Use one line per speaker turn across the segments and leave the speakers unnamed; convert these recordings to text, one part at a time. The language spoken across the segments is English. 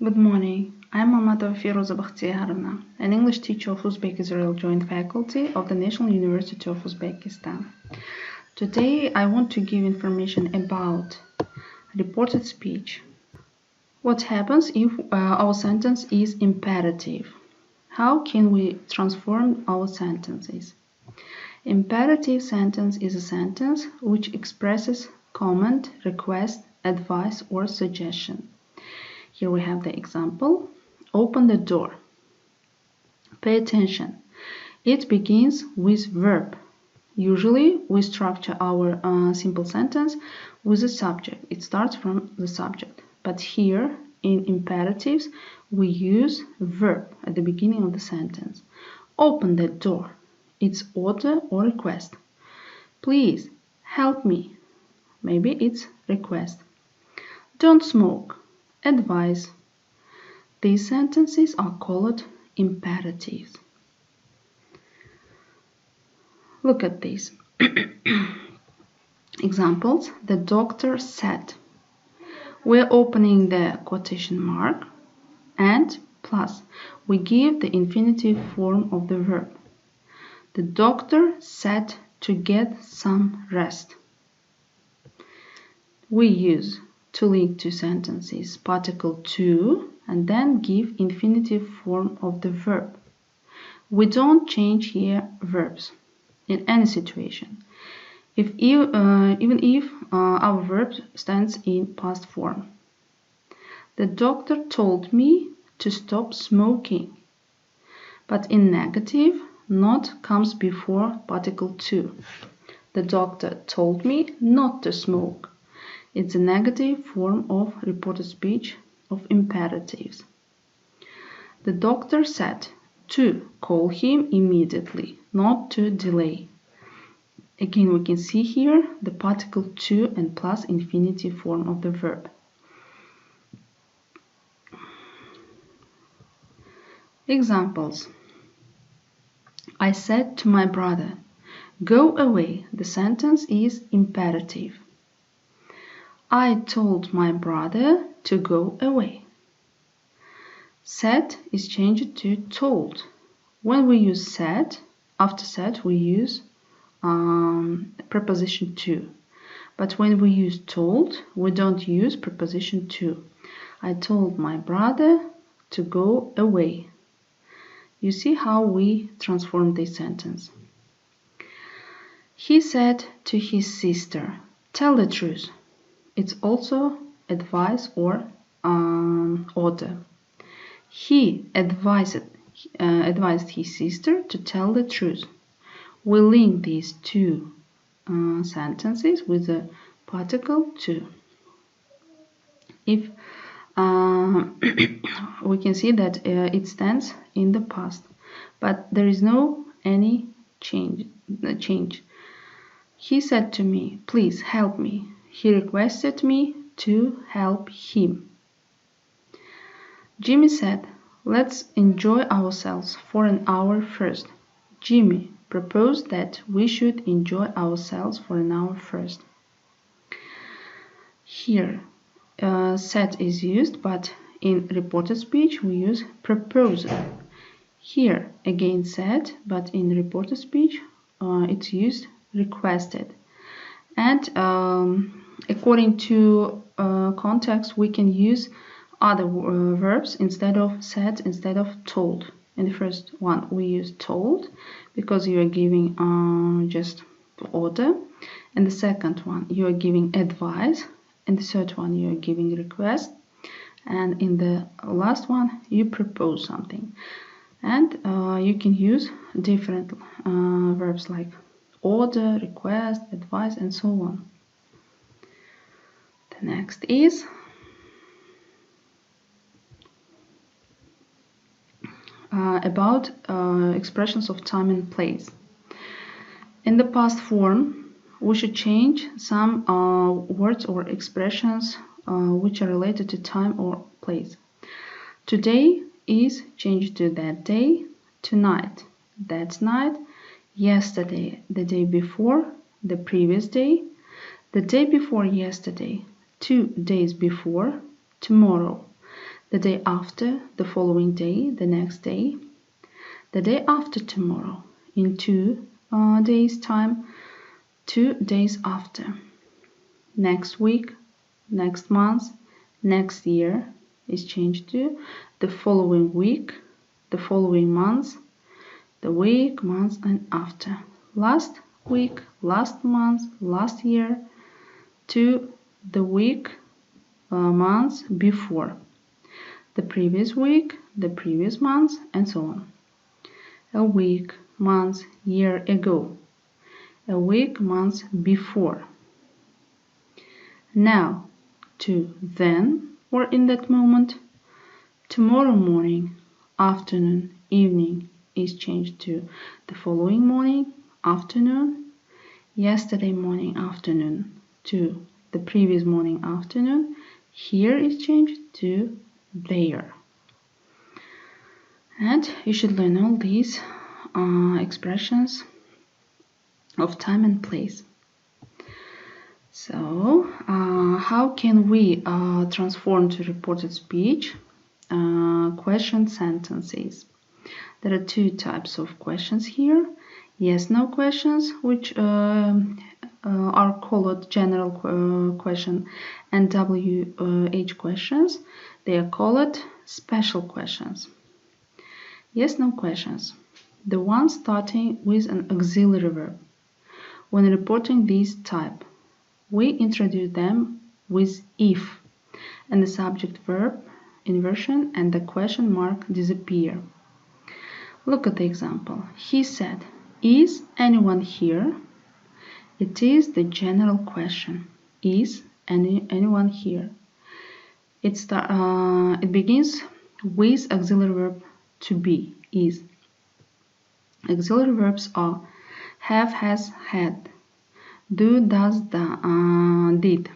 Good morning. I'm Mamatova F.B, an English teacher of Uzbek-Israel Joint Faculty of the National University of Uzbekistan. Today I want to give information about reported speech. What happens if our sentence is imperative? How can we transform our sentences? Imperative sentence is a sentence which expresses command, request, advice, or suggestion. Here we have the example. Open the door. Pay attention. It begins with verb. Usually we structure our simple sentence with a subject. It starts from the subject. But here in imperatives we use verb at the beginning of the sentence. Open the door. It's order or request. Please help me. Maybe it's request. Don't smoke. Advice. These sentences are called imperatives. Look at these. Examples. The doctor said. We're opening the quotation mark and plus. We give the infinitive form of the verb. The doctor said to get some rest. We use to link two sentences, particle to, and then give infinitive form of the verb. We don't change here verbs in any situation, even if our verb stands in past form. The doctor told me to stop smoking, but in negative, not comes before particle to. The doctor told me not to smoke. It's a negative form of reported speech of imperatives. The doctor said to call him immediately, not to delay. Again, we can see here the particle to and plus infinitive form of the verb. Examples. I said to my brother, go away. The sentence is imperative. I told my brother to go away. Said is changed to told. When we use said, after said we use preposition to. But when we use told, we don't use preposition to. I told my brother to go away. You see how we transform this sentence. He said to his sister, tell the truth. It's also advice or order. He advised his sister to tell the truth. We link these two sentences with the particle to. If we can see that it stands in the past, but there is no any change. He said to me, please help me. He requested me to help him. Jimmy said, let's enjoy ourselves for an hour first. Jimmy proposed that we should enjoy ourselves for an hour first. Here, said is used, but in reported speech we use proposal. Here, again said, but in reported speech it's used requested. And according to context, we can use other verbs instead of said, instead of told. In the first one, we use told because you are giving just order. And the second one, you are giving advice. And the third one, you are giving request. And in the last one, you propose something. And you can use different verbs like order, request, advice, and so on. The next is about expressions of time and place. In the past form, we should change some words or expressions which are related to time or place. Today is changed to that day, tonight, that night, yesterday, the day before, the previous day, the day before yesterday, 2 days before, tomorrow, the day after, the following day, the next day, the day after tomorrow, in 2 days time, 2 days after, next week, next month, next year is changed to the following week, the following month, the week, month, and after. Last week, last month, last year, to the week, month before, the previous week, the previous month, and so on. A week, month, year ago, a week, month before. Now, to then, or in that moment, tomorrow morning, afternoon, evening is changed to the following morning, afternoon, yesterday morning, afternoon to the previous morning, afternoon. Here is changed to there. And you should learn all these expressions of time and place. So, how can we transform to reported speech question sentences? There are 2 types of questions here. Yes/no questions, which are called general question, and WH questions, they are called special questions. Yes/no questions, the ones starting with an auxiliary verb. When reporting this type, we introduce them with if, and the subject verb inversion and the question mark disappear. Look at the example. He said, "Is anyone here?" It is the general question. Is anyone here? It begins with auxiliary verb to be, is. Auxiliary verbs are have, has, had, do, does, did.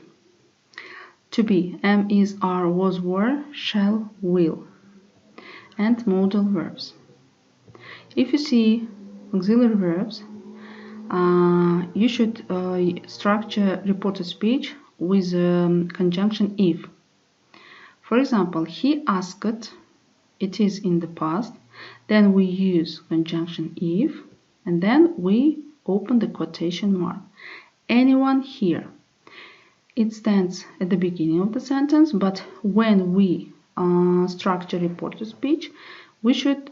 To be, am, is, are, was, were, shall, will. And modal verbs. If you see auxiliary verbs, you should structure reported speech with conjunction if. For example, he asked, it is in the past, then we use conjunction if, and then we open the quotation mark. Anyone here. It stands at the beginning of the sentence, but when we structure reported speech, we should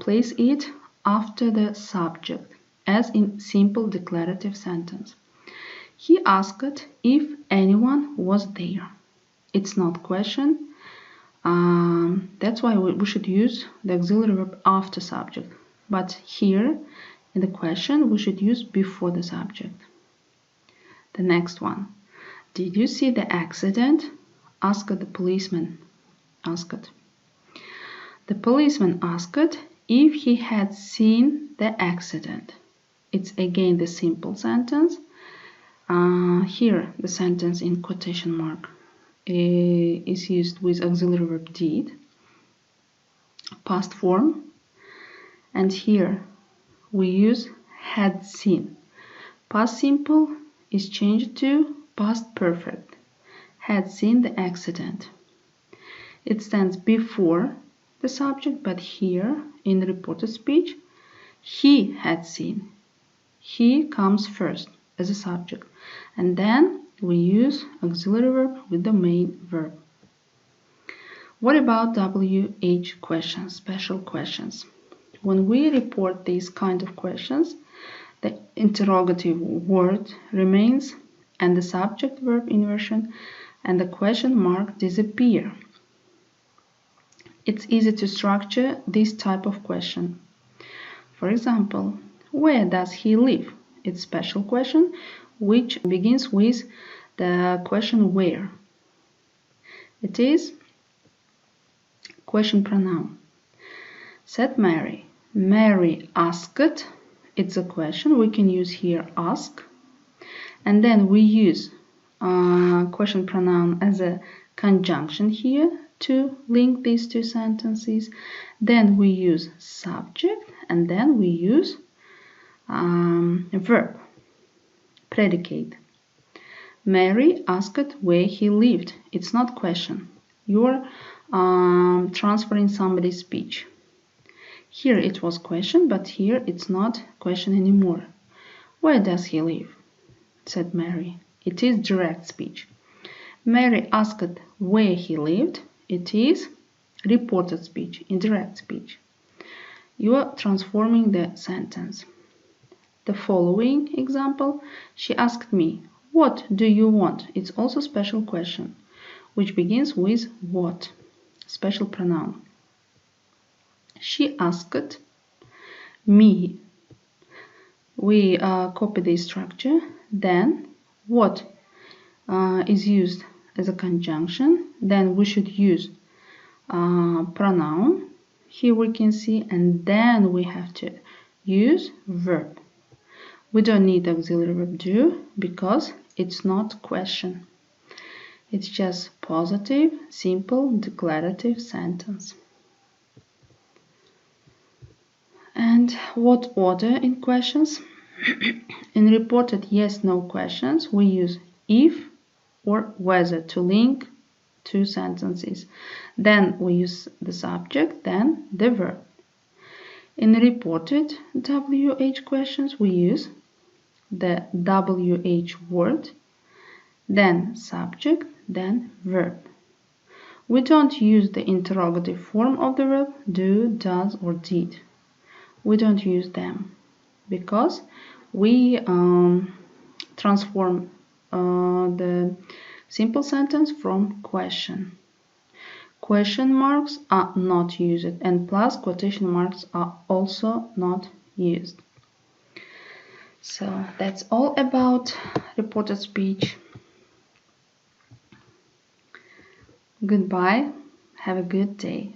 place it after the subject, as in simple declarative sentence. He asked if anyone was there. It's not question. That's why we should use the auxiliary verb after subject. But here, in the question, we should use before the subject. The next one. Did you see the accident? Asked the policeman. Asked. The policeman asked if he had seen the accident. It's again the simple sentence. Here, the sentence in quotation mark is used with auxiliary verb did, past form, and here we use had seen. Past simple is changed to past perfect. Had seen the accident. It stands before the subject, but here in the reported speech, he had seen. He comes first as a subject, and then we use auxiliary verb with the main verb. What about WH questions, special questions? When we report these kind of questions, the interrogative word remains and the subject verb inversion and the question mark disappear. It's easy to structure this type of question. For example, where does he live? It's special question which begins with the question where. It is question pronoun. Said Mary. Mary asked. It's a question. We can use here ask. And then we use question pronoun as a conjunction here to link these 2 sentences. Then we use subject, and then we use verb, predicate. Mary asked where he lived. It's not question. Your transferring somebody's speech. Here it was question, but here it's not question anymore. Where does he live? Said Mary. It is direct speech. Mary asked where he lived. It is reported speech, indirect speech. You are transforming the sentence. The following example, she asked me, what do you want? It's also special question, which begins with what, special pronoun. She asked me. We copy the structure. Then what is used as a conjunction. Then we should use pronoun. Here we can see, and then we have to use verb. We don't need auxiliary verb do because it's not question. It's just positive, simple, declarative sentence. And what order in questions? In reported yes/no questions, we use if or whether to link two sentences. Then we use the subject, then the verb. In reported WH questions, we use the WH word, then subject, then verb. We don't use the interrogative form of the verb do, does, or did. We don't use them because we transform the simple sentence from question. Question marks are not used, and plus quotation marks are also not used. So that's all about reported speech. Goodbye. Have a good day.